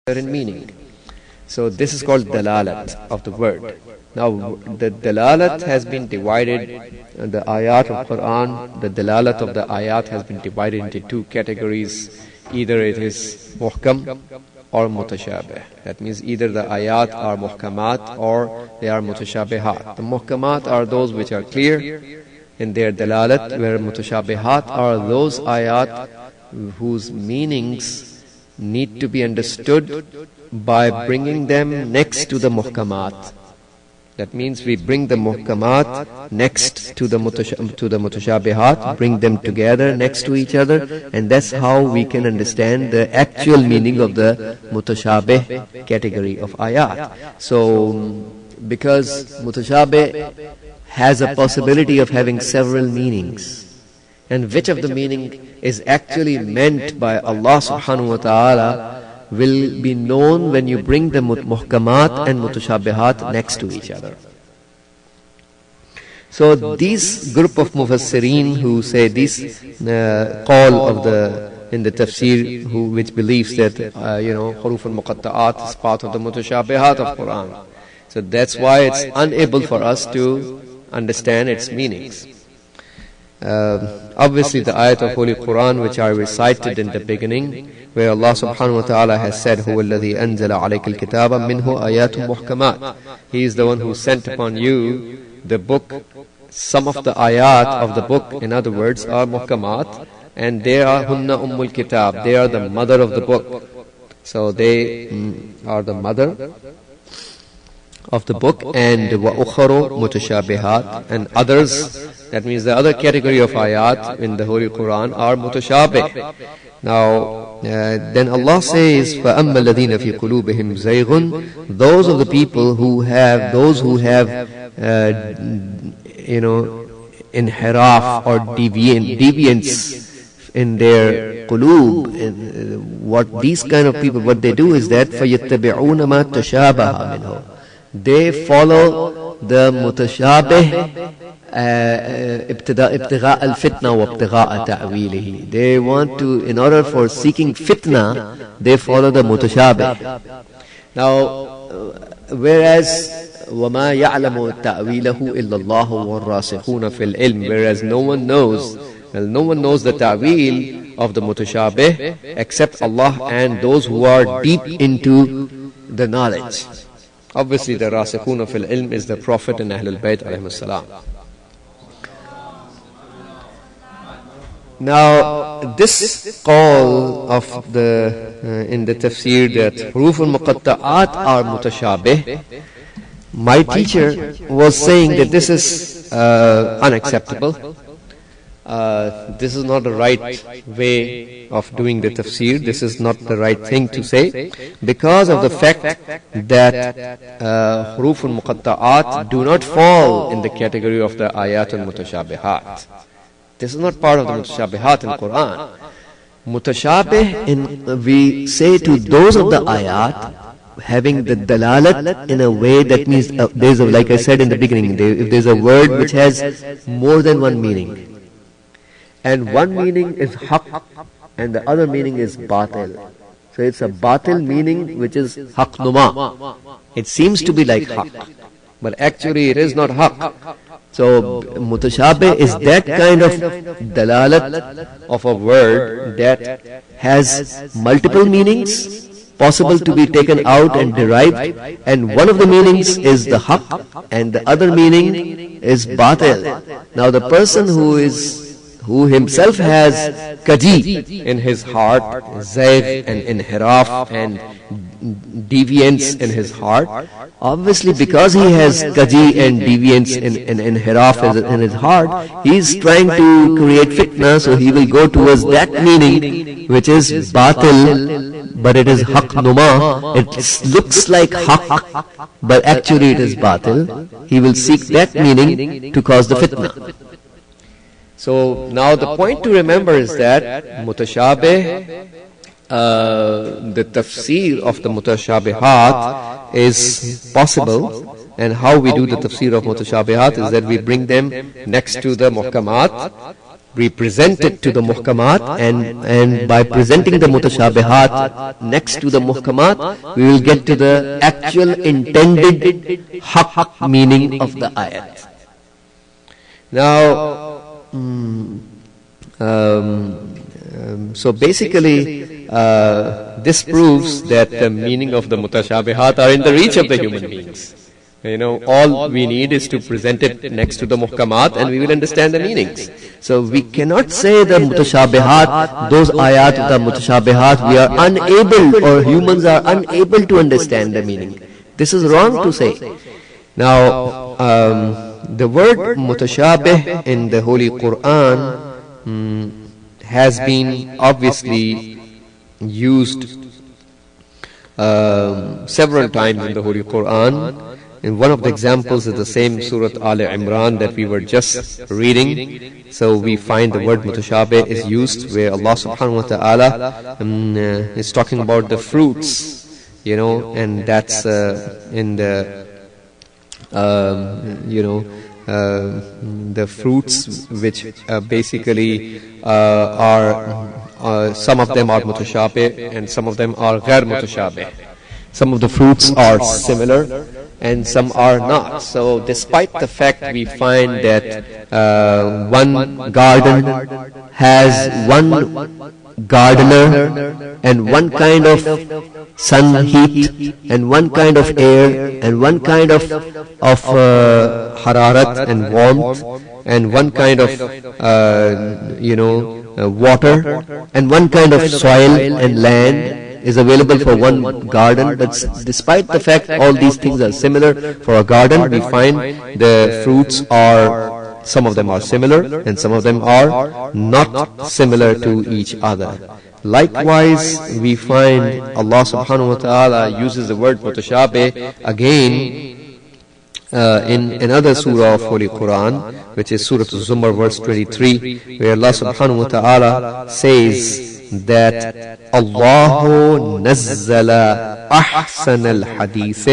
certain meaning. So this is called dalalat of the word. Now the dalalat has been divided, the ayat of Quran, the dalalat of the ayat has been divided into two categories. Either it is muhkam or mutashabih. That means either the ayat are muhkamat or they are mutashabihat. The muhkamat are those which are clear in their dalalat, where mutashabihat are those ayat whose meanings need to be understood by bringing them next to the muhkamat. That means we bring the muhkamat next to the mutashabihat, bring them together next to each other, and that's how we can understand the actual meaning of the mutashabih category of ayat. So, because mutashabih has a possibility of having several meanings, and which of the meaning is actually meant by Allah subhanahu wa ta'ala will be known when you bring the muhkamat and mutashabihat next to each other. So these group of mufassirin who say this call of in the tafsir, which believes that Haroof-e-Muqattaat is part of the mutashabihat of Quran. So that's why it's unable for us to understand its meanings. Obviously the ayat of Holy Quran which are recited in the beginning, where Allah subhanahu wa ta'ala has said, هُوَ الَّذِي أَنزَلَ عَلَيْكَ الْكِتَابَ مِنْهُ آيَاتٌ مُحْكَمَاتٌ. He is the one who sent upon you the book. Some of the ayat of the book, in other words, are muhkamat, and they are hunna ummul kitab. They are the mother of the book. So they are the mother of the book. And وَأُخَرُ مُتَشَابِهَات, and others, that means the other category of ayat in the Holy Quran are mutashabih. Now, then Allah says, فَأَمَّا الَّذِينَ فِي قُلُوبِهِمْ زَيْغٌ, those of the people who have, inhiraf or deviance in their qulub. What these kind of people, what they do is that فَيَتَّبِعُونَ مَا تَشَابَهَ مِنْهُ, they follow the mutashabih ابتغاء الفتنة وابتغاء تأويله. They want to, in order for seeking fitna, they follow the mutashabih. Now, whereas وَمَا يَعْلَمُ تَأْوِيلَهُ إِلَّا اللَّهُ وَالرَّاسِخُونَ فِي الْعِلْمِ, whereas no one knows the ta'wil of the mutashabih except Allah and those who are deep into the knowledge. Obviously the rasikhuna fil ilm is the Prophet and Ahlul Bayt alayhi salam. Now this call of in the tafsir that Haroof-e-Muqattaat are mutashabih, my teacher was saying that this is unacceptable. This is not the right way of doing the tafsir. This is not the right thing to say, because of the fact that Haroof-e-Muqattaat do not fall in the category of the ayat al-mutashabihat. This is not part of the mutashabihat in Quran. Mutashabih, we say to those of the ayat having the dalalat in a way that means there's a, like I said in the beginning, if there's a word which has more than one meaning, and one meaning is haq and the other meaning is batil. So it's a batil meaning which is haq numa. It seems to be like haq, but actually it is not haq. So mutashabih is that kind of dalalat of a word that has multiple meanings possible to be taken out and derived, and one of the meanings is the haq and the other meaning is batil. Now the person who himself has kaji in his heart, zayg and inhiraf and deviance in his heart, obviously because he has kaji and deviance and inhiraf in his heart, he is trying to create fitna, so he will go towards that meaning which is batil, but it is haq numa. It looks like haq, but actually it is batil. He will seek that meaning to cause the fitna. So now the point to remember is that mutashabih, the tafsir of the mutashabihat is possible, and how we do the tafsir of mutashabihat is that we bring them next to the muhkamat we present it to the muhkamat, and by presenting the mutashabihat next to the muhkamat, we will get to the actual intended haqq meaning of the ayat. Now, so basically, this proves that the meaning of the mutashabihat are in the reach of the human beings. You know, all we need is to present it next to the muhkamat and we will understand the meanings. So we cannot say the mutashabihat, those ayat, the mutashabihat, we are unable, or humans are unable to understand the meaning. This is wrong to say. Now, the word mutashabih in the Holy Quran has been obviously used several times in the Holy Quran. And one of the examples is the same Surah Al-Imran that we were just reading. So we find the word mutashabih is used where Allah subhanahu wa ta'ala is talking about the fruits, you know, and that's in the, you know, the fruits which basically are, some of them are mutashabih and some of them are ghair mutashabih. Some of the fruits are similar and some are not. So despite the fact we find that one garden has one gardener and one kind of sun heat and one kind of air and one kind of hararat and warmth and one kind of you know, water and one kind of soil and land is available for one garden. But despite the fact all these things are similar for a garden, we find the fruits are, some of them are similar and some of them are not similar to each other. Likewise, we find Allah subhanahu wa ta'ala uses the word mutashabih again in another surah of Holy Quran, which is Surah Az-Zumar verse 23, where Allah subhanahu wa ta'ala says that Allahu nazzala ahsan al-hadith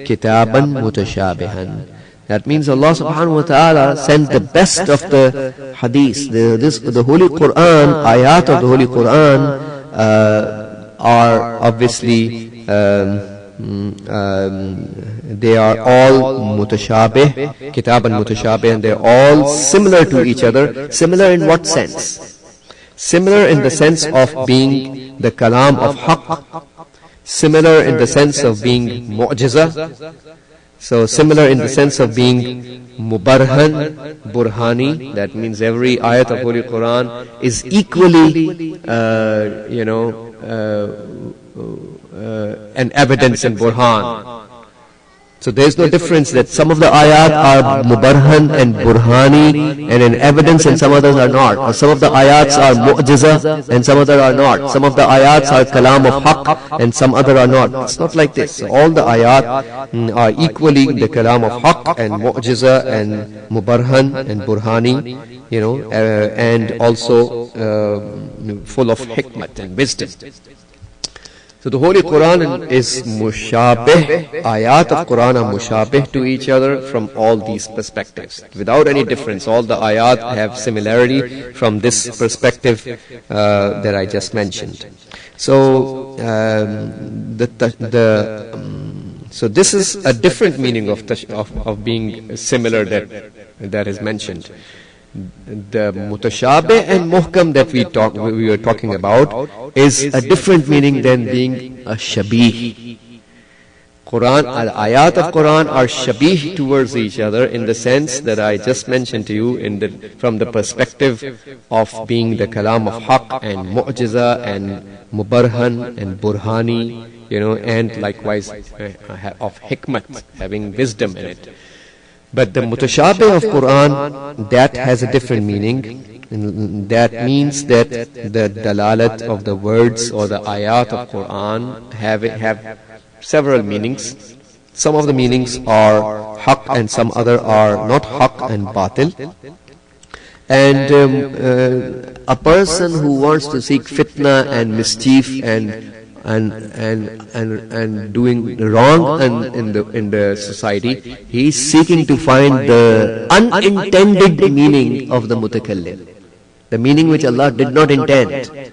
kitaban mutashabihan. That means Allah subhanahu wa ta'ala sent the best of the hadith. The Holy Quran, ayat of the Holy Quran are obviously they are all mutashabih, kitaban mutashabih, and they are all similar to each other. Similar in what sense? Similar in the sense of being the kalam of haqq, similar in the sense of being mu'jiza, so similar in the sense of being mubarhan, burhani. That means every ayat of Holy Quran is equally, you know, an evidence in burhan. So there is no difference that some of the ayat are mubarhan and burhani and an evidence and some others are not. Or some of the ayats are mu'jiza and some others are not. Some of the ayats are kalam of haqq and some other are not. It's not like this. So all the ayat are equally the kalam of haqq and mu'jiza and mubarhan and burhani, you know, and also full of hikmat and wisdom. So the Holy Quran is mushabih, ayat of Quran are mushabih to each other from all these perspectives. Without any difference, all the ayat have similarity from this perspective that I just mentioned. So, so this is a different meaning of being similar that is mentioned. The mutashabih and muhkam that we were talking about is a different meaning than being a shabih. Quran, ayat of Quran are shabih towards each other in the sense that I just mentioned to you from the perspective of being the kalam of haqq and mu'jiza and mubarhan and burhani, you know, and likewise of hikmat, having wisdom in it. But the mutashabih of Quran, that has a different meaning. That means that the dalalat of the words or the ayat of Quran have several meanings. Some of the meanings are haqq and some other are not haqq and batil. And a person who wants to seek fitna and mischief and doing wrong in the society, he is seeking to find the unintended meaning of the mutakallim. the meaning which Allah did not intend.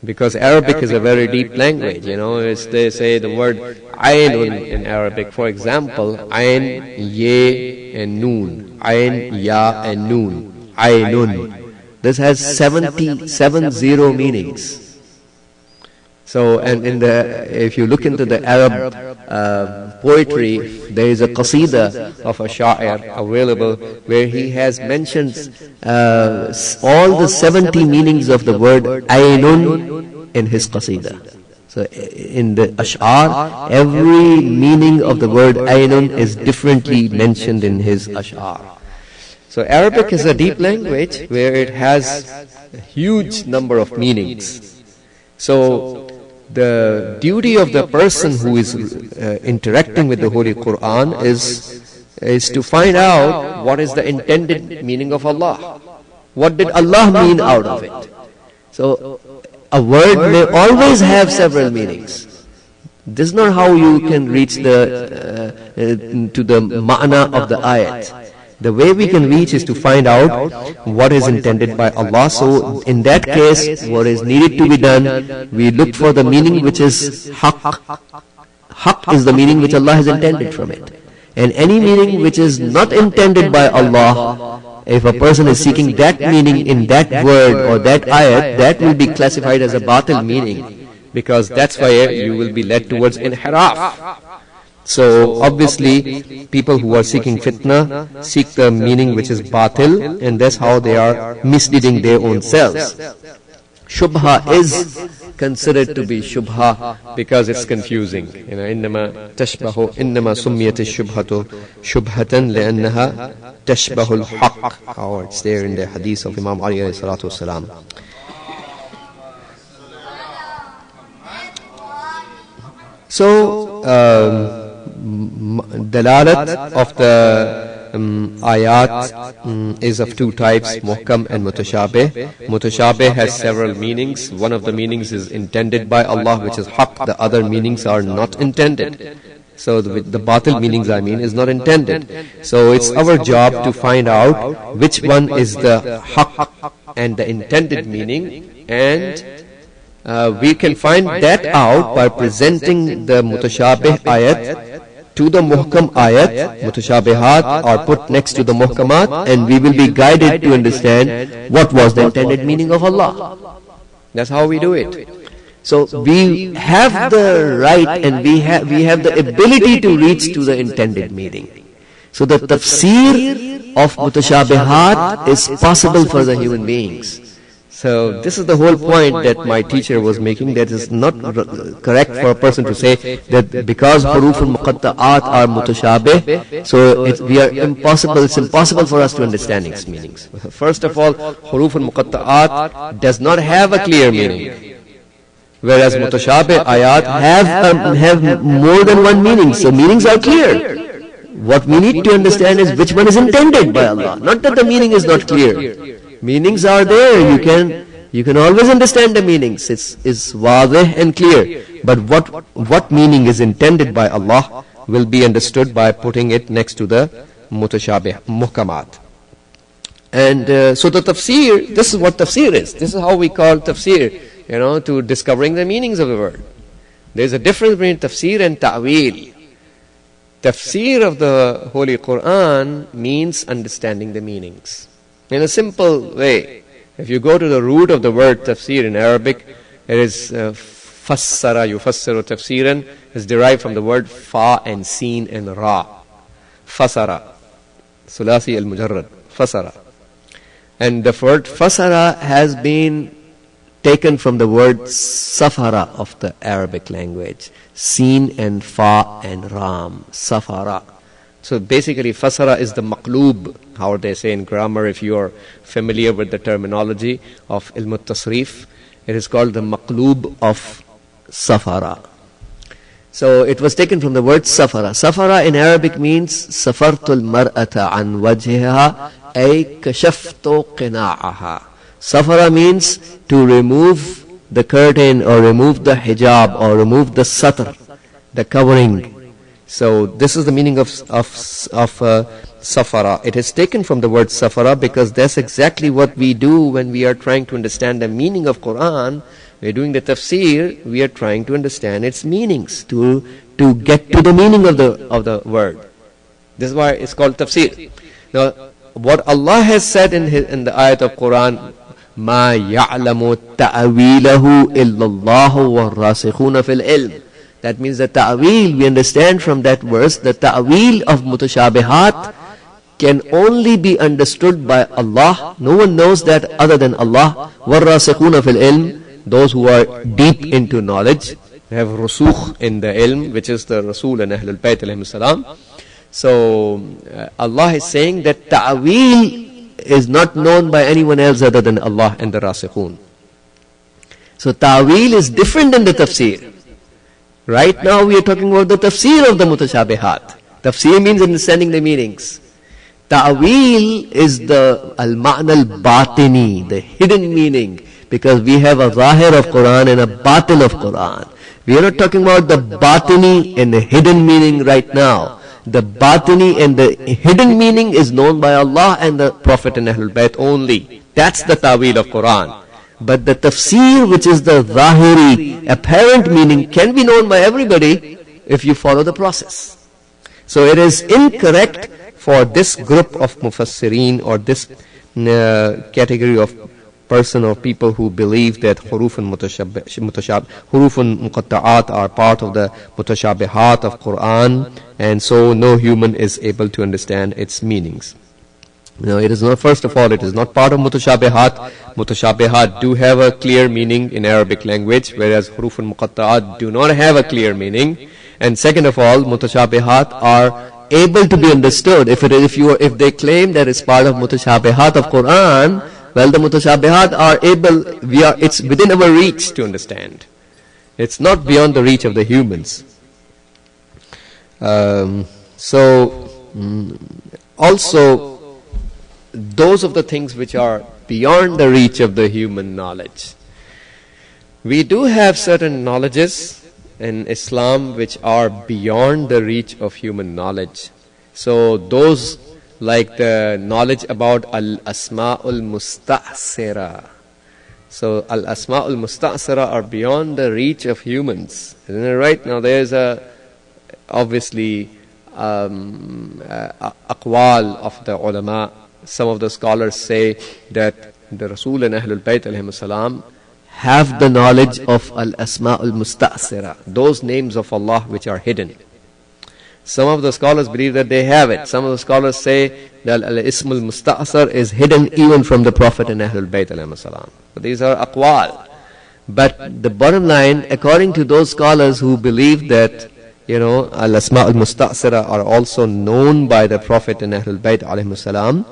Because Arabic is a very deep language, they say the word Ayn in Arabic, for example, Ayn, Ye and Noon, Ayn, Ya and Noon, Aynun. This has 70 meanings. So, and if you look into the Arab poetry, there is a qasida of a sha'ir available where he has mentioned all the 70 meanings of the word Aynun in his qasida. So in the ash'ar, every meaning of the word Aynun is differently mentioned in his ash'ar. So Arabic is a deep language where it has a huge number of meanings. So the duty of the person who is interacting with the Holy Quran is to find out what is the intended meaning of Allah. What did Allah mean out of it? So a word may always have several meanings. This is not how you can reach to the ma'na of the ayat. The way we can reach is to find out what is intended by Allah. So in that case, what is needed to be done, we look for the meaning which is haqq. Haqq is the meaning which Allah has intended from it. And any meaning which is not intended by Allah, if a person is seeking that meaning in that word or that ayat, that will be classified as a batil meaning, because that's why you will be led towards inhiraf. So obviously people who are seeking fitna seek the meaning which is batil, and that's how they are misleading their own selves. Shubha is considered to be shubha because it's confusing. إنما تشبه إنما سميت الشبهة شبهة لأنها تشبه الحق. Or it's there in the hadith of Imam Ali alayhi salatu wasalam. So dalalat of the ayat is of two types, muhkam and mutashabih. Mutashabih has several meanings. One of the meanings is intended by Allah, which is haqq. The other meanings are not intended. So the batil meanings, is not intended. So it's our job to find out which one is the haqq and the intended meaning, and we can find that out by presenting the mutashabih ayat to the muhkam ayat. Mutashabihat are put next to the muhkamat, and we will be guided to understand what was the intended meaning of Allah. That's how we do it. So we have the right and we have the ability to reach to the intended meaning. So the tafsir of mutashabihat is possible for the human beings. So this is the whole point that my teacher was making, that is not correct for a person to say that because Haroof-e-Muqattaat are mutashabih, so it's impossible for us to understand its meanings. First of all, Haroof-e-Muqattaat does not have a clear meaning, whereas mutashabih ayat have more than one meaning, so meanings are clear. What we need to understand is which one is intended by Allah, not that the meaning is not clear. Meanings are there. You can always understand the meanings. It's wadih and clear. But what meaning is intended by Allah will be understood by putting it next to the mutashabih, muhkamat. And so the tafsir, this is what tafsir is. This is how we call tafsir, to discovering the meanings of the word. There's a difference between tafsir and ta'wil. Tafsir of the Holy Quran means understanding the meanings. In a simple way, if you go to the root of the word tafsir in Arabic, it is fassara, yufassiru tafsiran, is derived from the word fa and sin and ra. Fasara, sulasi al-mujarrad, fasara. And the word fasara has been taken from the word safara of the Arabic language. Sin and fa and ram, safara. So basically fasara is the maqloob, how they say in grammar, if you are familiar with the terminology of ilm al-tasrif, it is called the maqloob of safara. So it was taken from the word safara. Safara in Arabic means safartul mar'ata an wajhiha ay kashaftu qina'aha. Safara means to remove the curtain or remove the hijab or remove the satr, the covering. So this is the meaning of safara. safara. It is taken from the word safara because that's exactly what we do when we are trying to understand the meaning of Quran. We're doing the tafsir, we are trying to understand its meanings, to get to the meaning of the word. This is why it's called tafsir. Now, what Allah has said in the ayat of Quran, مَا يَعْلَمُ تَأْوِيلَهُ إِلَّا اللَّهُ وَالرَّاسِخُونَ فِي الْعِلْمِ. That means the ta'wil, we understand from that verse, the ta'wil of mutashabihat can only be understood by Allah. No one knows that other than Allah. وَالرَّاسِخُونَ فِي الْعِلْمِ. Those who are deep into knowledge, have rusukh in the ilm, which is the Rasul and Ahlul Bayt alayhim salam. So Allah is saying that ta'wil is not known by anyone else other than Allah and the Rasikhun. So ta'wil is different than the tafsir. Right now we are talking about the tafsir of the mutashabihat. Tafsir means understanding the meanings. Ta'wil is the al-ma'na al-batini, the hidden meaning. Because we have a zahir of Quran and a batin of Quran. We are not talking about the batini and the hidden meaning right now. The batini and the hidden meaning is known by Allah and the Prophet and Ahlul Bayt only. That's the ta'wil of Quran. But the tafsir, which is the zahiri, apparent meaning, can be known by everybody if you follow the process. So it is incorrect for this group of mufassirin or this category of person or people who believe that Haroof-e-Muqattaat are part of the mutashabihat of Quran, and so no human is able to understand its meanings. No, it is not, first of all, it is not part of mutashabihat. Mutashabihat do have a clear meaning in Arabic language, whereas Haroof-e-Muqattaat do not have a clear meaning. And second of all, mutashabihat are able to be understood. If they claim that it's part of mutashabihat of Quran, well, the mutashabihat are it's within our reach to understand. It's not beyond the reach of the humans. Also, those of the things which are beyond the reach of the human knowledge. We do have certain knowledges in Islam which are beyond the reach of human knowledge. So those like the knowledge about al-asma'ul musta'sira. So al-asma'ul musta'sira are beyond the reach of humans. Isn't it right? Now there is obviously aqwal of the ulama. Some of the scholars say that the Rasul and Ahlul Bayt alayhim salam have the knowledge of al-asma'ul musta'sira, those names of Allah which are hidden. Some of the scholars believe that they have it. Some of the scholars say that al-ismul musta'sir is hidden even from the Prophet and Ahlul Bayt alayhim salam. But these are aqwal. But the bottom line, according to those scholars who believe that, al-asma'ul musta'sira are also known by the Prophet and Ahlul Bayt alayhim salam,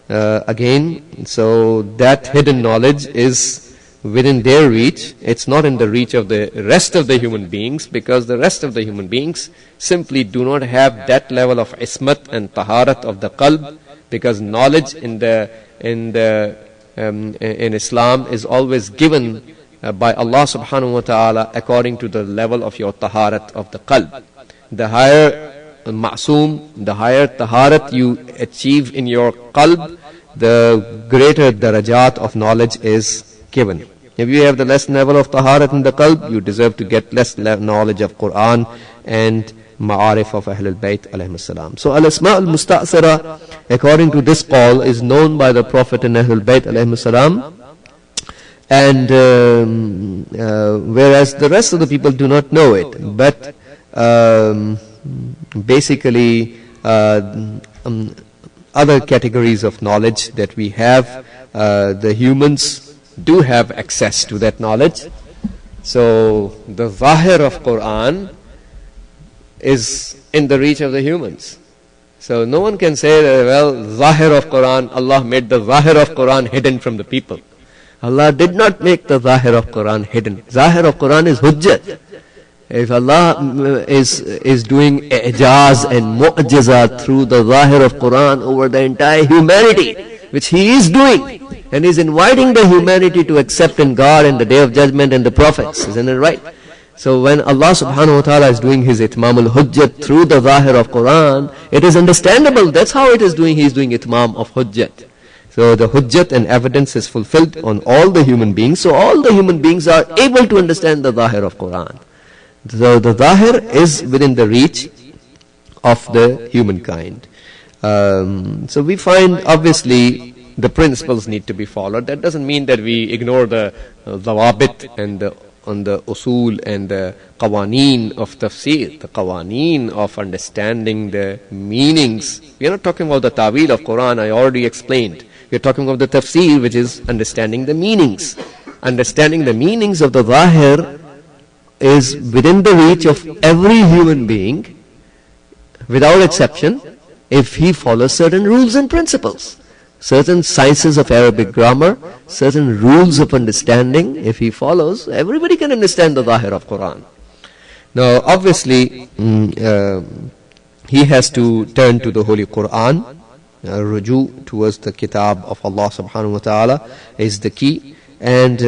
again, so that hidden knowledge is within their reach. It's not in the reach of the rest of the human beings, because the rest of the human beings simply do not have that level of ismat and taharat of the qalb, because knowledge in Islam is always given by Allah subhanahu wa ta'ala according to the level of your taharat of the qalb. The higher ma'soom, the higher taharat you achieve in your qalb, the greater darajat of knowledge is given. If you have the less level of taharat in the qalb, you deserve to get less knowledge of Quran and ma'arif of Ahlul Bayt alayhim salam. So al-asma' al-musta'sira, according to this call, is known by the Prophet and Ahlul Bayt alayhim salam, and whereas the rest of the people do not know it. But basically other categories of knowledge that we have, the humans do have access to that knowledge. So the zahir of Quran is in the reach of the humans. So no one can say that, well, zahir of Quran, Allah made the zahir of Quran hidden from the people. Allah did not make the zahir of Quran hidden. Zahir of Quran is hujjat. If Allah is doing ijaz and mu'jiza through the zahir of Quran over the entire humanity, which He is doing, and He is inviting the humanity to accept in God and the Day of Judgment and the prophets, isn't it right? So when Allah subhanahu wa ta'ala is doing His itmam al-hujjat through the zahir of Quran, it is understandable. That's how it is doing. He is doing itmam of hujjat. So the hujjat and evidence is fulfilled on all the human beings. So all the human beings are able to understand the zahir of Quran. So the zahir is within the reach of the humankind. So we find obviously the principles need to be followed. That doesn't mean that we ignore the zawabit and the usul and the qawaneen of tafsir, the qawaneen of understanding the meanings. We are not talking about the ta'wil of Quran, I already explained. We are talking about the tafsir, which is understanding the meanings. Understanding the meanings of the zahir is within the reach of every human being, without exception, if he follows certain rules and principles. Certain sciences of Arabic grammar, certain rules of understanding, if he follows, everybody can understand the zahir of Quran. Now obviously he has to turn to the Holy Quran. Ruju towards the kitab of Allah subhanahu wa ta'ala is the key, and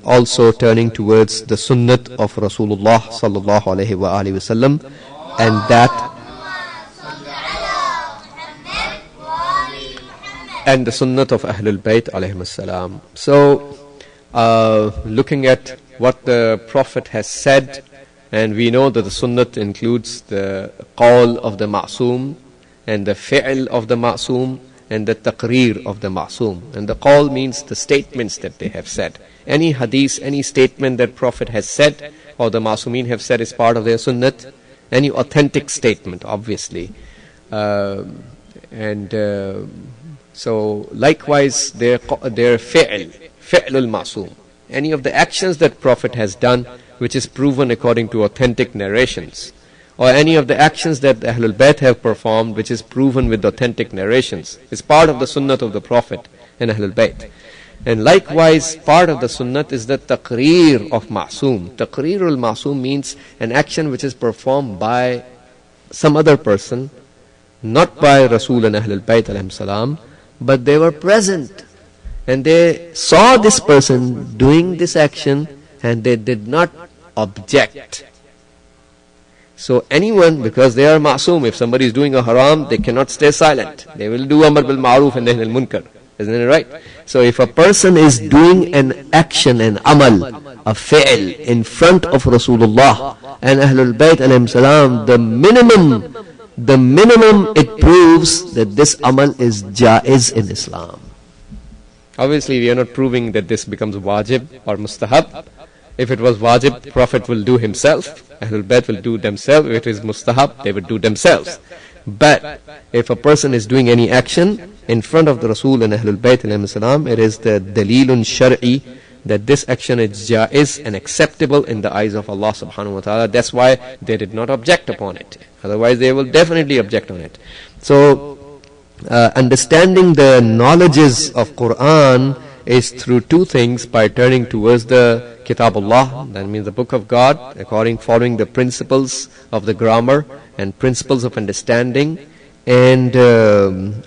also turning towards the sunnat of Rasulullah sallallahu alayhi wa alihi wasallam, and that and the sunnat of Ahlul Bayt alayhim salam. So looking at what the Prophet has said, and we know that the sunnat includes the qawl of the ma'soom and the fi'l of the ma'soom and the taqreer of the ma'soom. And the qawl means the statements that they have said. Any hadith, any statement that Prophet has said or the ma'soomeen have said is part of their sunnat. Any authentic statement, obviously. So likewise their fi'lul ma'soom, any of the actions that Prophet has done which is proven according to authentic narrations, or any of the actions that the Ahlul Bayt have performed which is proven with authentic narrations, is part of the sunnat of the Prophet and Ahlul Bayt. And likewise part of the sunnat is the taqreer of ma'soom. Taqreerul ma'soom means an action which is performed by some other person, not by Rasul and Ahlul Bayt alayhim salam, but they were present and they saw this person doing this action and they did not object. So anyone, because they are ma'soom, if somebody is doing a haram, they cannot stay silent. They will do amr bil ma'roof and nahy anil munkar. Isn't it right? So if a person is doing an action, an amal, a fi'l in front of Rasulullah and Ahlul Bayt alayhim salam, the minimum it proves that this amal is jaiz in Islam. Obviously we are not proving that this becomes wajib or mustahab. If it was wajib, Prophet will do himself, Ahlul Bayt will do themselves. If it is mustahab, they will do themselves. But if a person is doing any action in front of the Rasul and Ahlul Bayt alayhim salam, it is the dalilun shar'i that this action is jaiz and acceptable in the eyes of Allah subhanahu wa ta'ala. That's why they did not object upon it. Otherwise they will definitely object on it. So understanding the knowledges of Quran is through two things: by turning towards the Kitabullah, that means the book of God, following the principles of the grammar and principles of understanding, and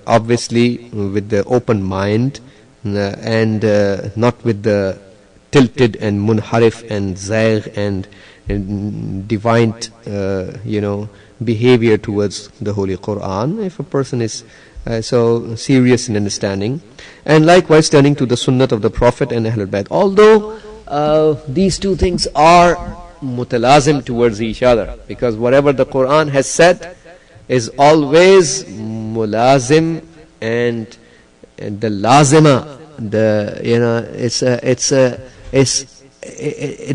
obviously with the open mind, and not with the tilted and munharif and zaygh and divine behavior towards the Holy Quran. If a person is so serious in understanding, and likewise turning to the sunnat of the Prophet and Ahlul Bayt. Although these two things are mutalazim towards each other, because whatever the Quran has said is always mulazim, and the lazima,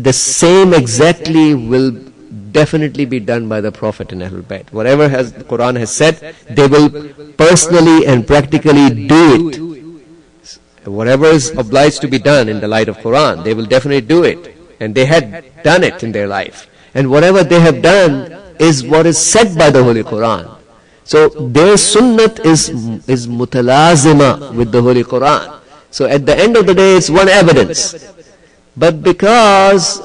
the same exactly will definitely be done by the Prophet and Ahlul Bayt. Whatever the Quran has said, they will personally and practically do it. Whatever is obliged to be done in the light of Quran, they will definitely do it, and they had done it in their life. And whatever they have done is what is said by the Holy Quran. So their sunnat is mutalazima with the Holy Quran. So at the end of the day, it's one evidence. But because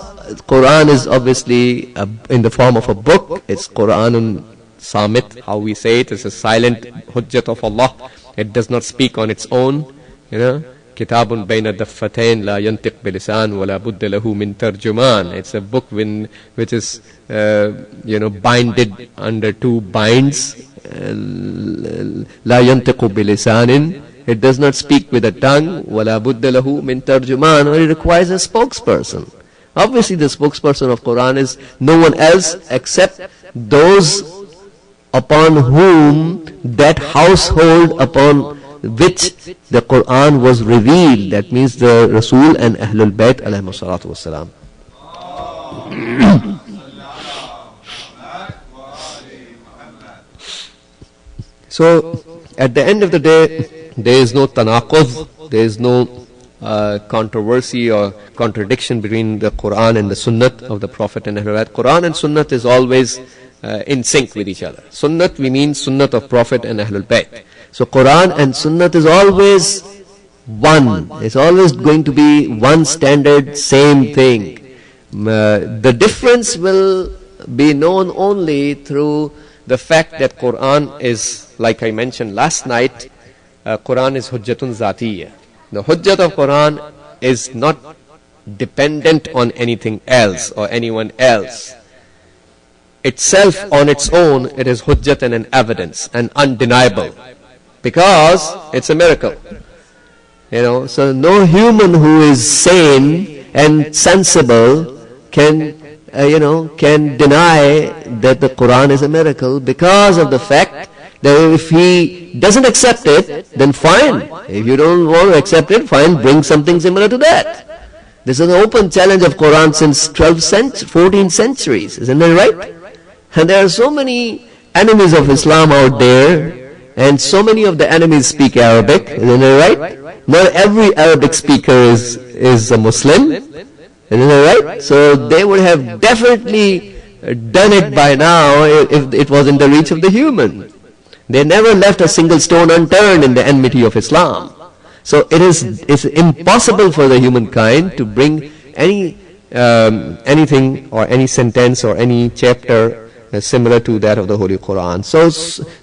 Quran is obviously in the form of a book, it's Quranun Samit, how we say it, it's a silent hujjat of Allah. It does not speak on its own, Kitabun Baina Daffatain La Yantiq Bilisan Wala Budda Lahu Min Tarjuman. It's a book which is binded under two binds. La Yantiqu Bilisanin. It does not speak with a tongue. Wala Budda Lahu Min Tarjuman. Or it requires a spokesperson. Obviously the spokesperson of Quran is no one else except those upon whom that household upon which the Quran was revealed. That means the Rasul and Ahlul Bayt alayhi salatu wassalam. So at the end of the day, there is no tanaqud, there is no controversy or contradiction between the Quran and the Sunnat of the Prophet and Ahlul Bayt. Quran and Sunnat is always in sync with each other. Sunnat, we mean Sunnat of Prophet and Ahlul Bayt. So Quran and Sunnat is always one. It's always going to be one standard, same thing. The difference will be known only through the fact that Quran is, like I mentioned last night, Quran is Hujjatun Zatiyya. The Hujjat of Quran is not dependent on anything else or anyone else. Itself on its own, it is Hujjat and an evidence and undeniable. Because it's a miracle. So no human who is sane and sensible can deny that the Quran is a miracle because of the fact that if he doesn't accept it, then fine. If you don't want to accept it, fine, bring something similar to that. This is an open challenge of Quran since 14 centuries, isn't that right? And there are so many enemies of Islam out there, and so many of the enemies speak Arabic, isn't that right? Not every Arabic speaker is a Muslim, isn't that right? So they would have definitely done it by now if it was in the reach of the human. They never left a single stone unturned in the enmity of Islam. So it's impossible for the humankind to bring anything or any sentence or any chapter similar to that of the Holy Quran. So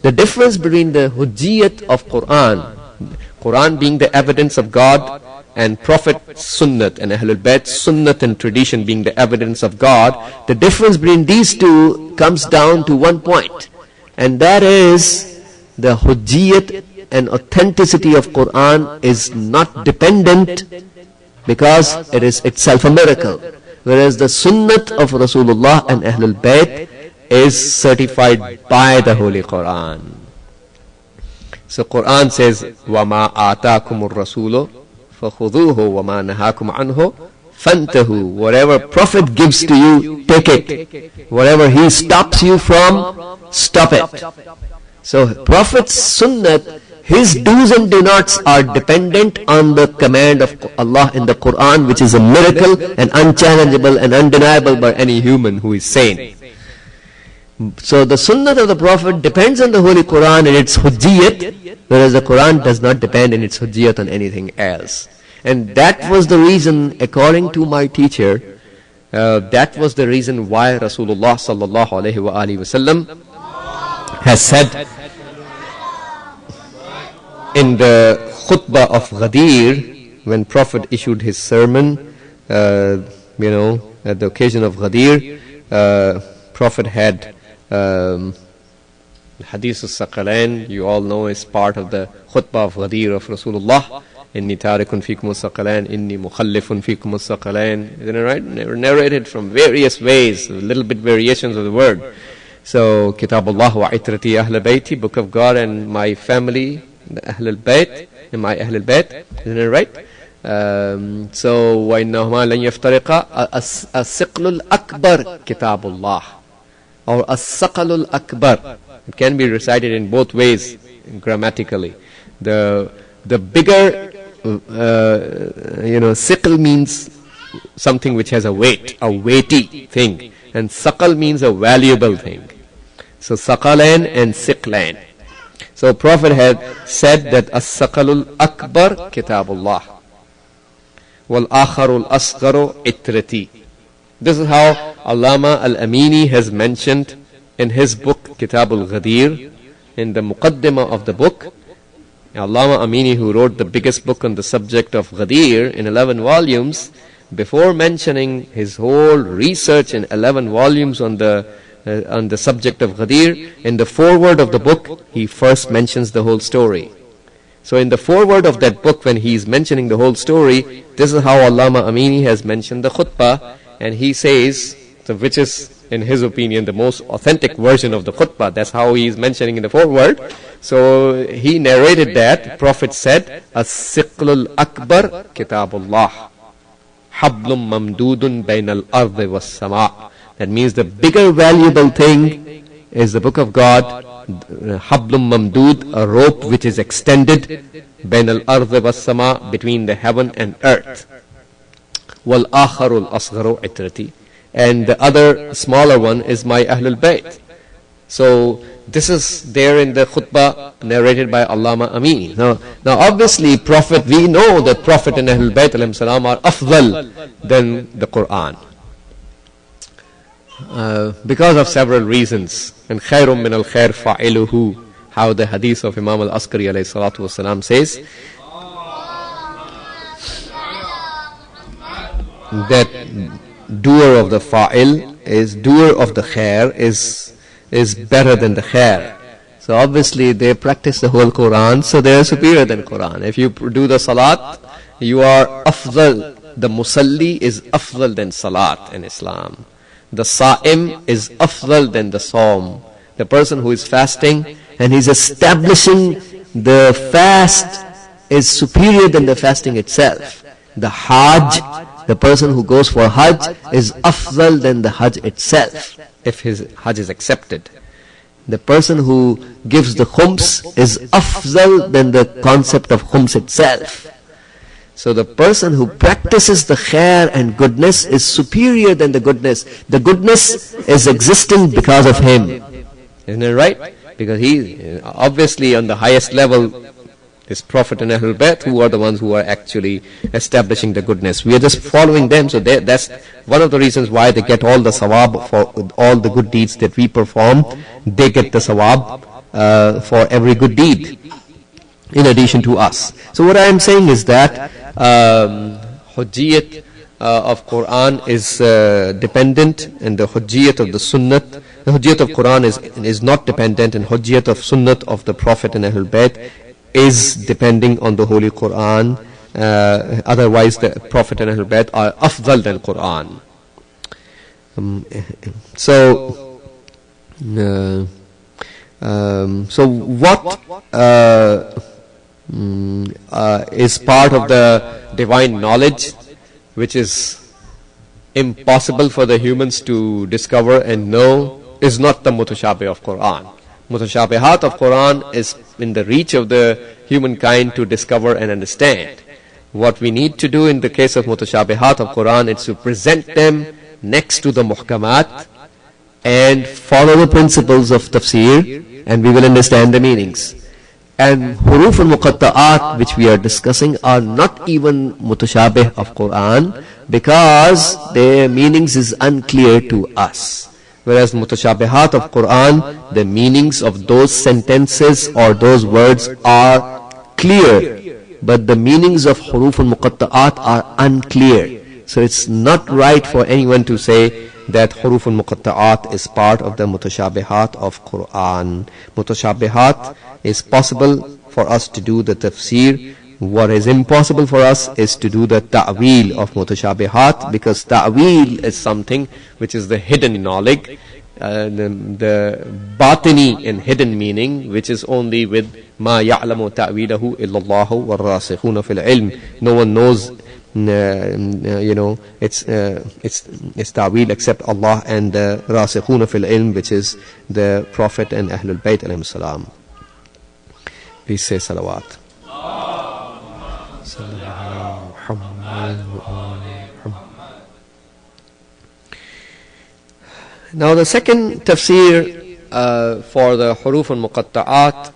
the difference between the Hujjiyat of Quran being the evidence of God, and Prophet Sunnat and Ahlul Bayt Sunnat and tradition being the evidence of God, the difference between these two comes down to one point, and that is the Hujjiyat and authenticity of Quran is not dependent because it is itself a miracle, whereas the Sunnat of Rasulullah and Ahlul Bayt is certified by the Holy Quran. So Quran says, وَمَا آتَاكُمُ الرَّسُولُ فَخُذُوهُ وَمَا نَهَاكُمْ عَنْهُ فَانْتَهُ. Whatever Prophet gives to you, take it. Whatever he stops you from, stop it. So Prophet's Sunnat, his do's and do nots are dependent on the command of Allah in the Quran, which is a miracle and unchallengeable and undeniable by any human who is sane. So the Sunnah of the Prophet depends on the Holy Quran and its Hujjiyat, whereas the Quran does not depend in its Hujjiyat on anything else. And that was the reason, according to my teacher, that was the reason why Rasulullah sallallahu alaihi wasallam has said in the khutbah of Ghadir, when Prophet issued his sermon, at the occasion of Ghadir, Prophet had Hadith al-Saqalain, you all know, is part of the khutbah of Ghadir of Rasulullah. Inni tarikun fikum al-Saqalain, inni mukhallifun fikum al-Saqalain. Isn't it right? Narrated from various ways, little bit variations of the word. So, Kitabullah wa itrati Ahl Bayti, Book of God and my family, the Ahlul Bayt, and my Ahlul Bayt. Isn't it right? So, وَإِنَّهُمَا لَنْ يَفْتَرِقَا السِّقْلُ الْأَكْبَرِ Kitabullah, or as-saqalul akbar. It can be recited in both ways grammatically. The bigger siqal means something which has a weight, a weighty thing, and saqal means a valuable thing. So saqalain and siqlain. So Prophet had said that as-saqalul akbar Kitabullah wal akharul asgharu itrati. This is how Allama al-Amini has mentioned in his book Kitabul Ghadir, in the Muqaddimah of the book, Allama Amini, who wrote the biggest book on the subject of Ghadir in 11 volumes, before mentioning his whole research in 11 volumes on the subject of Ghadir, in the foreword of the book, he first mentions the whole story. So in the foreword of that book, when he is mentioning the whole story, this is how Allama Amini has mentioned the khutbah, and he says, so which is, in his opinion, the most authentic version of the khutbah. That's how he is mentioning in the foreword. So he narrated that Prophet said, "As-siqlul akbar kitabullah, hablum mamdudun bainal ardi was sama." That means the bigger valuable thing is the book of God, hablum mamdud, a rope which is extended, bainal ardi was sama, between the heaven and earth. Wal akharul asgharu itrati. And the other smaller one is my Ahlul Bayt. So this is there in the khutbah narrated by Allama Amini. Now obviously Prophet, we know that Prophet and Ahlul Bayt alayhim salam are afdal than the Quran. Because of several reasons. And khairum min al khair fa'iluhu, how the hadith of Imam al-Askari alayhi salatu wasalam says, that doer of the fa'il is doer of the khair is better than the khair. So obviously they practice the whole Quran, so they are superior than Quran. If you do the salat, you are afdal. The musalli is afdal than salat in Islam. The sa'im is afdal than the saum. The person who is fasting and he's establishing the fast is superior than the fasting itself. The hajj, the person who goes for hajj is afdal than the hajj itself, if his hajj is accepted. The person who gives the khums is afdal than the concept of khums itself. So the person who practices the khair and goodness is superior than the goodness. The goodness is existing because of him. Isn't it right? Because he obviously on the highest level is Prophet and Ahlul Bayt, who are the ones who are actually establishing the goodness. We are just following them, so that's one of the reasons why they get all the sawab for all the good deeds that we perform. They get the sawab for every good deed, in addition to us. So what I am saying is that hujjiyat of Quran is dependent, and the hujjiyat of the sunnat, the hujjiyat of Quran is not dependent, and hujjiyat of sunnat of the Prophet and Ahlul Bayt is depending on the Holy Quran. Otherwise the Prophet and Ahlul Bayt are afdal than Quran. So what is part of the divine knowledge which is impossible for the humans to discover and know is not the mutashabih of Quran. Mutashabihat of Quran is in the reach of the humankind to discover and understand. What we need to do in the case of mutashabihat of Quran is to present them next to the muhkamat and follow the principles of tafsir, and we will understand the meanings. And Haroof-e-Muqattaat, which we are discussing, are not even mutashabih of Quran because their meanings is unclear to us. Whereas mutashabihat of Quran, the meanings of those sentences or those words are clear, but the meanings of Haroof-e-Muqattaat are unclear. So it's not right for anyone to say that Haroof-e-Muqattaat is part of the mutashabihat of Quran. Mutashabihat is possible for us to do the tafsir. What is impossible for us is to do the ta'wil of mutashabihat, because ta'wil is something which is the hidden knowledge, the batini and hidden meaning, which is only with ma ya'lamu ta'wilahu illallahu wa rasikhuna fil ilm. No one knows it's ta'wil except Allah and the rasikhuna fil ilm, which is the Prophet and Ahlul Bayt alayhim salam. Please say salawat. Now the second tafsir for the Haroof-e-Muqattaat,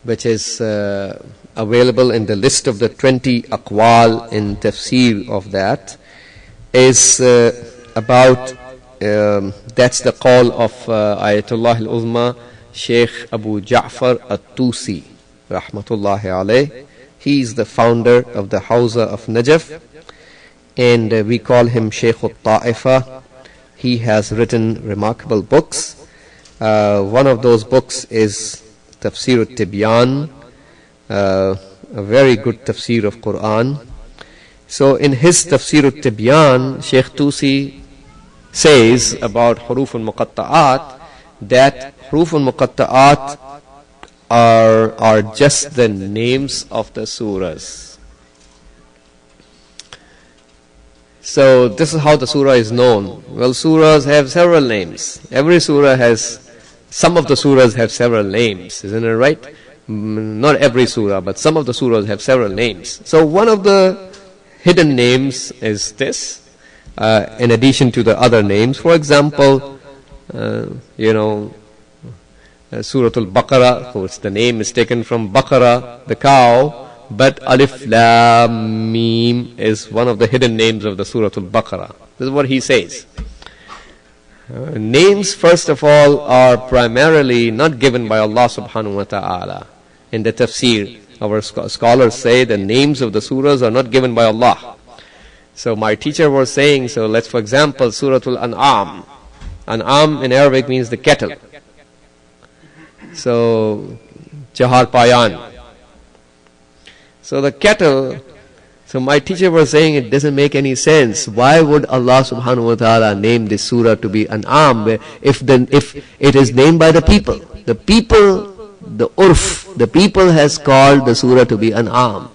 which is available in the list of the 20 aqwal in tafsir of that, is about that's the call of Ayatullah al-Uzma Sheikh Abu Ja'far At-Tusi, rahmatullahi alayh. He is the founder of the Hawza of Najaf, and we call him Sheikh Al-Ta'ifa. He has written remarkable books. One of those books is Tafsir Al-Tibyan, a very good tafsir of Quran. So in his Tafsir Al-Tibyan, Sheikh Tusi says about Haroof-e-Muqattaat that Haroof-e-Muqattaat are just the names of the surahs. So this is how the surah is known. Well, surahs have several names. Every surah has, some of the surahs have several names, isn't it right? Not every surah, but some of the surahs have several names. So one of the hidden names is this, in addition to the other names. For example, Surah Al-Baqarah, of course, the name is taken from Baqarah, the cow, but Alif Lam Mim is one of the hidden names of the Surah Al-Baqarah. This is what he says. Names, first of all, are primarily not given by Allah subhanahu wa ta'ala. In the tafsir, our scholars say the names of the surahs are not given by Allah. So my teacher was saying, so let's, for example, Surah Al-An'am. An'am in Arabic means the cattle. So, Jahar Payan. So the cattle, so my teacher was saying it doesn't make any sense. Why would Allah subhanahu wa ta'ala name this surah to be An'am if it is named by the people? The people, the urf, the people has called the surah to be An'am.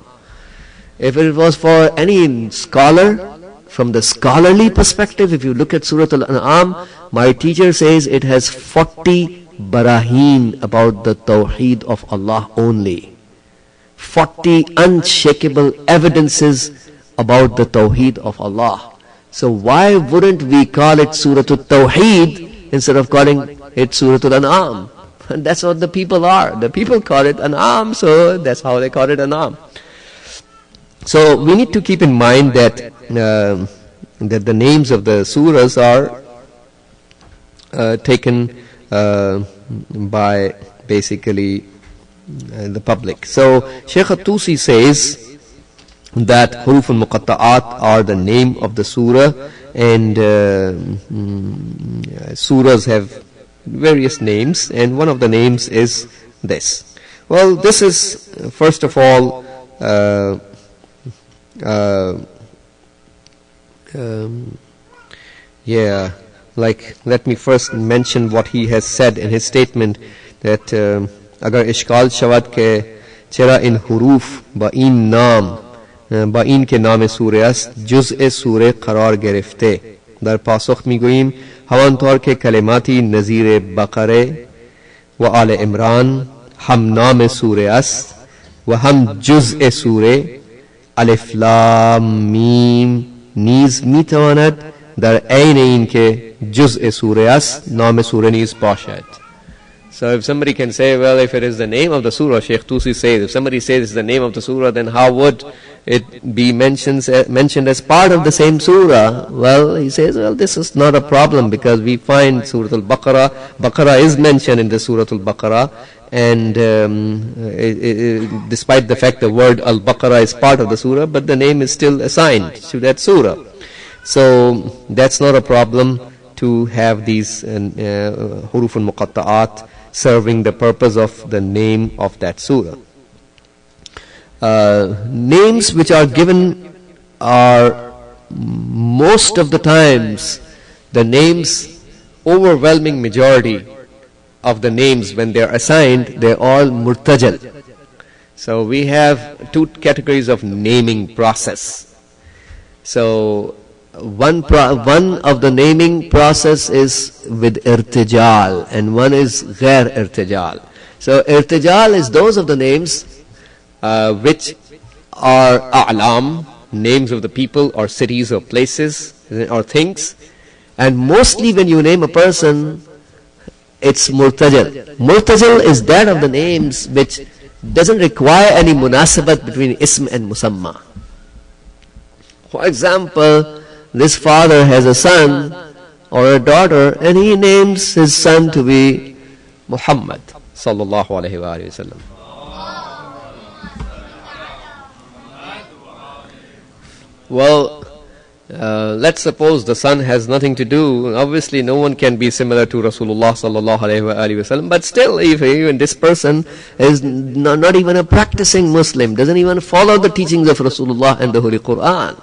If it was for any scholar, from the scholarly perspective, if you look at Surah Al-An'am, my teacher says it has 40 barahin about the Tawheed of Allah only. 40 unshakable evidences about the Tawheed of Allah. So why wouldn't we call it Surah Al-Tawheed instead of calling it Surah Al-An'am? And that's what the people are. The people call it An'am, so that's how they call it An'am. So we need to keep in mind that that the names of the surahs are taken by basically the public. So Sheikh At-Tusi says that Haroof-e-Muqattaat are the name of the surah, and surahs have various names, and one of the names is this. Well, this is first of all let me first mention what he has said in his statement, that agar ishkal shavad ke chera in huruf ba in naam ba in ke naam sure ast juz-e sure qarar gerifte dar pasukh migoyim hawan tor ke kalimati nazir baqare wa al imran ham naam sure ast wa ham juz-e sure Alif Lam Mim نیز میتواند در عین این که جزء سوره است نام سوره نیز باشد. So if somebody can say, well, if it is the name of the surah, Sheikh Tusi says, if somebody says it's the name of the surah, then how would it be mentioned as part of the same surah? Well, he says, well, this is not a problem, because we find Surah Al-Baqarah, Baqarah is mentioned in the Surah Al-Baqarah, and despite the fact the word Al-Baqarah is part of the surah, but the name is still assigned to that surah. So that's not a problem to have these Haroof-e-Muqattaat serving the purpose of the name of that surah. Names which are given are most of the times the names, overwhelming majority of the names when they are assigned, they're all murtajal. So we have two categories of naming process. So one of the naming process is with irtijal, and one is ghair irtijal. So irtijal is those of the names which are a'lam, names of the people or cities or places or things, and mostly when you name a person, it's murtajal. Murtajal is that of the names which doesn't require any munasabat between ism and musamma. For example, this father has a son or a daughter, and he names his son to be Muhammad sallallahu alayhi wa sallam. Well, let's suppose the son has nothing to do. Obviously, no one can be similar to Rasulullah sallallahu alayhi wa sallam. But still, if even this person is not even a practicing Muslim, doesn't even follow the teachings of Rasulullah and the Holy Quran,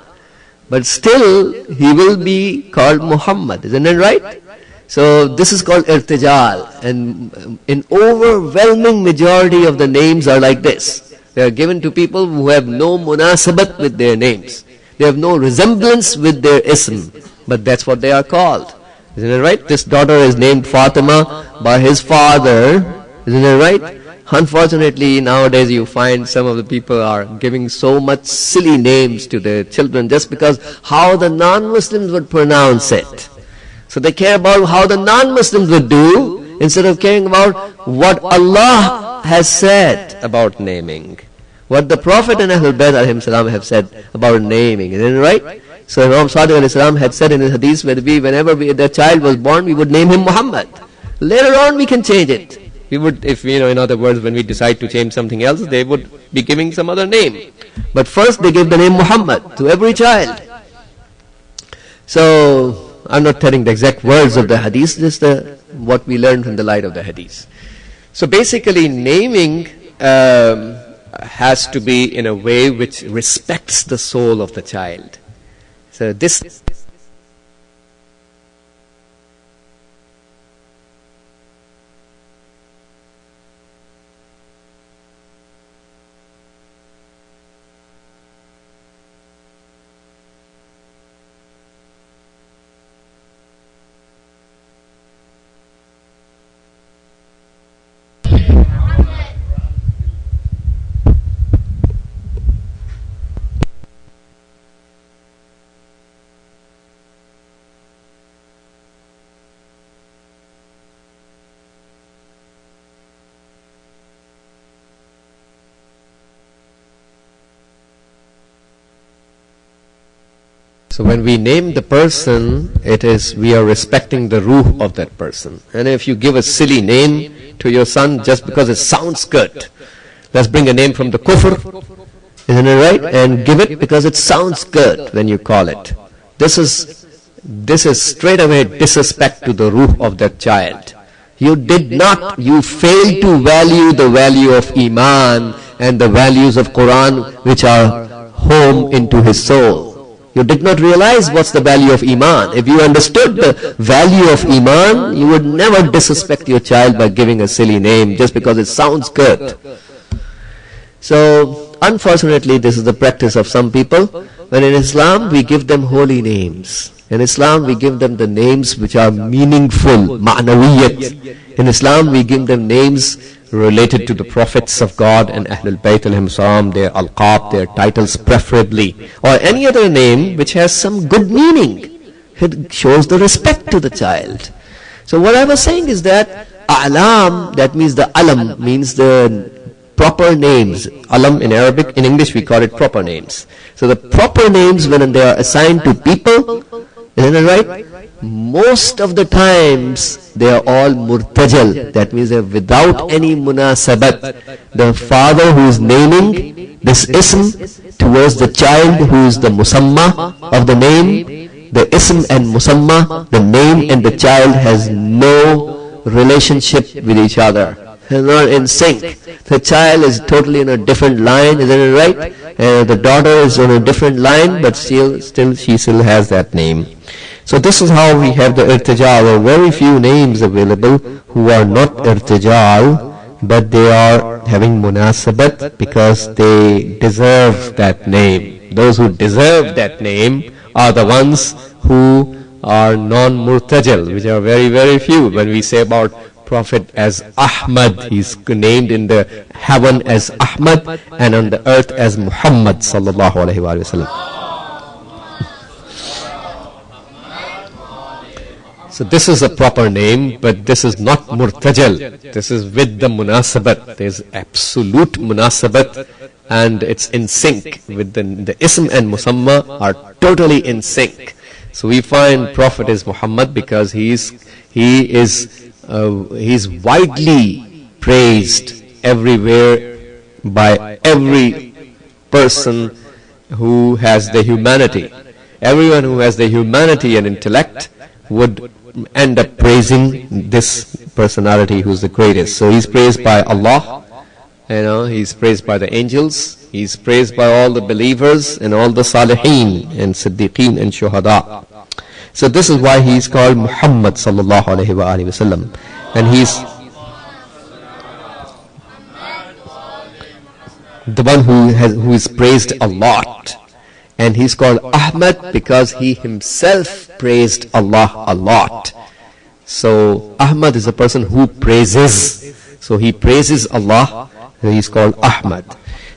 but still he will be called Muhammad, isn't it right? So this is called irtijal, and in overwhelming majority of the names are like this. They are given to people who have no munasabat with their names. They have no resemblance with their ism, but that's what they are called. Isn't it right? This daughter is named Fatima by his father. Isn't it right? Unfortunately, nowadays you find some of the people are giving so much silly names to their children just because how the non-Muslims would pronounce it. So they care about how the non-Muslims would do instead of caring about what Allah has said about naming. What the Prophet and Ahlul Bayt have said about naming. Isn't it right? So Imam Sadiq had said in his hadith, whenever the child was born, we would name him Muhammad. Later on we can change it. We would, if in other words, when we decide to change something else, they would be giving some other name. But first they give the name Muhammad to every child. So I'm not telling the exact words of the hadith, just what we learned from the light of the hadith. So basically naming has to be in a way which respects the soul of the child. So this So when we name the person, we are respecting the ruh of that person. And if you give a silly name to your son just because it sounds good, let's bring a name from the kufr, isn't it right? And give it because it sounds good when you call it. This is straight away disrespect to the ruh of that child. You failed to value the value of Iman and the values of Quran which are home into his soul. You did not realize what's the value of Iman. If you understood the value of Iman, you would never disrespect your child by giving a silly name just because it sounds good. So, unfortunately, this is the practice of some people. When in Islam, we give them holy names. In Islam, we give them the names which are meaningful, ma'nawiyat. In Islam, we give them names related to the prophets of God and Ahlul Bayt al-Himsalam, their alqab, their titles preferably, or any other name which has some good meaning. It shows the respect to the child. So what I was saying is that a'lam, that means the alam, means the proper names. Alam in Arabic, in English we call it proper names. So the proper names when they are assigned to people, isn't it right? Most of the times they are all murtajal. That means they're without any munasabat. The father who is naming this ism towards the child who is the musamma of the name, the ism and musamma, the name and the child has no relationship with each other. They're not in sync. The child is totally in a different line, isn't it right? And the daughter is on a different line, but she still has that name. So this is how we have the irtijal. There are very few names available who are not irtijal, but they are having munasabat because they deserve that name. Those who deserve that name are the ones who are non-murtajal, which are very, very few. When we say about Prophet as Ahmad, he's named in the heaven as Ahmad and on the earth as Muhammad sallallahu alaihi wasallam. So this is a proper name, but this is not murtajal. This is with the munasabat. There's absolute munasabat, and it's in sync with the ism and musamma are totally in sync. So we find Prophet is Muhammad because he is he's widely praised everywhere by every person who has the humanity. Everyone who has the humanity and intellect would end up praising this personality who's the greatest. So he's praised by Allah, he's praised by the angels, he's praised by all the believers and all the salihin and siddiqeen and shuhada. So this is why he's called Muhammad sallallahu alayhi wa alihi wasallam. And he's the one who is praised a lot. And he's called Ahmad because he himself praised Allah a lot. So Ahmad is a person who praises. So he praises Allah. He's called Ahmad.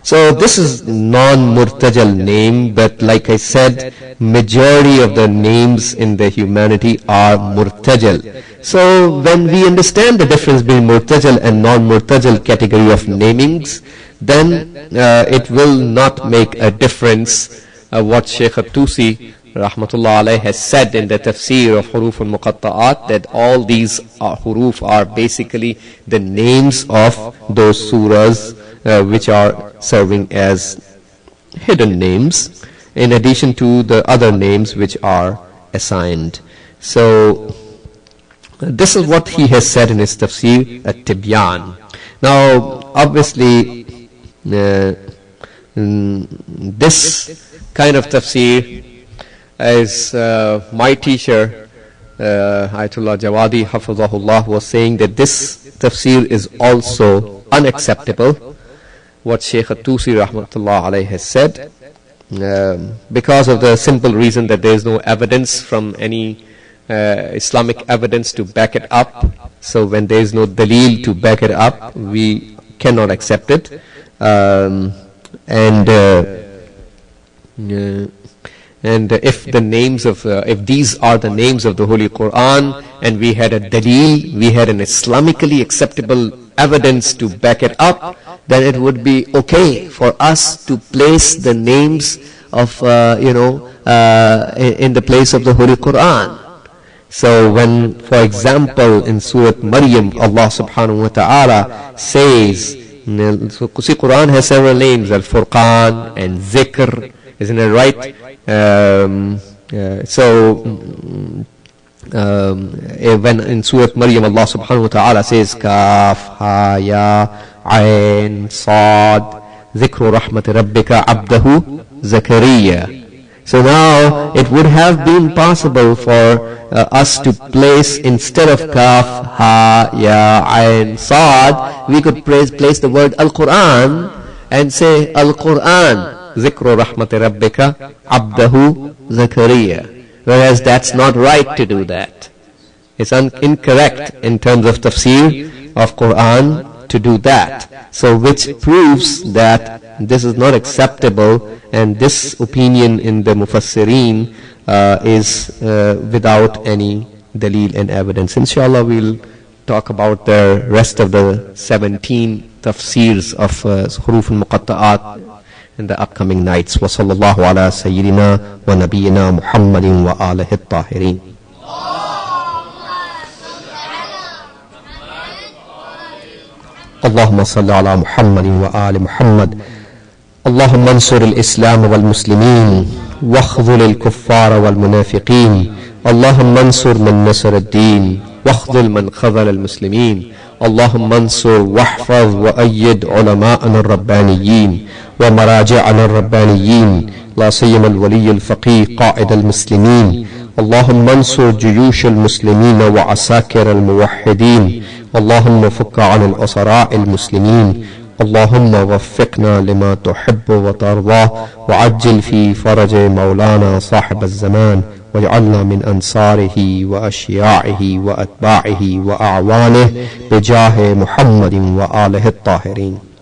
So this is non-murtajal name, but like I said, majority of the names in the humanity are murtajal. So when we understand the difference between murtajal and non-murtajal category of namings, then it will not make a difference what Shaykh At-Tusi rahmatullah alayh has said in the tafsir of Haroof-e-Muqattaat, that all these huruf are basically the names of those surahs which are serving as hidden names, in addition to the other names which are assigned. So this is what he has said in his tafsir At-Tibyan. Now obviously this kind of tafsir, as my teacher Ayatollah Jawadi Hafizahullah was saying, that this tafsir is also unacceptable, what Shaykh At-Tusi rahmatullah alayhi has said, because of the simple reason that there is no evidence from any Islamic evidence to back it up. So when there is no dalil to back it up, we cannot accept it. And if the names of if these are the names of the Holy Quran, and we had a dalil, we had an Islamically acceptable evidence to back it up, then it would be okay for us to place the names of in the place of the Holy Quran. So when, for example, in Surah Maryam, Allah subhanahu wa ta'ala says, so Quran has several names, Al-Furqan and Zikr, isn't it right? When in Surah Maryam, Allah subhanahu wa ta'ala says, Kaf, Ha, Ya, Ain, Sad, Zikru Rahmat Rabbika Abdahu Zakariya. So now it would have been possible for us to place, instead of Kaf, Ha, Ya, Ain, Sad, we could place the word Al-Quran and say Al-Quran, Zikru Rahmat Rabbika Abdahu Zakariya. Whereas that's not right to do that. It's incorrect in terms of tafsir of Quran to do that. So which proves that this is not acceptable, and this opinion in the Mufassirin is without any dalil and evidence. Inshallah we'll talk about the rest of the 17 tafsirs of Haroof-e-Muqattaat in the upcoming nights. Wa sallallahu ala sayyidina wa nabiyyina Muhammadin wa alihi at-tahirin. اللهم صل على محمد وآل محمد. اللهم انصر الإسلام والمسلمين واخذل الكفار والمنافقين. اللهم انصر من نصر الدين واخذل من خذل المسلمين. اللهم انصر واحفظ وأيد علماءنا الربانيين ومراجعنا الربانيين، لا سيما الولي الفقيه قائد المسلمين. اللهم انصر جيوش المسلمين وعساكر الموحدين. اللهم فك عن الأسراء المسلمين. اللهم وفقنا لما تحب وترضاه، وعجل في فرج مولانا صاحب الزمان، واجعلنا من أنصاره وأشياعه وأتباعه وأعوانه بجاه محمد وآله الطاهرين.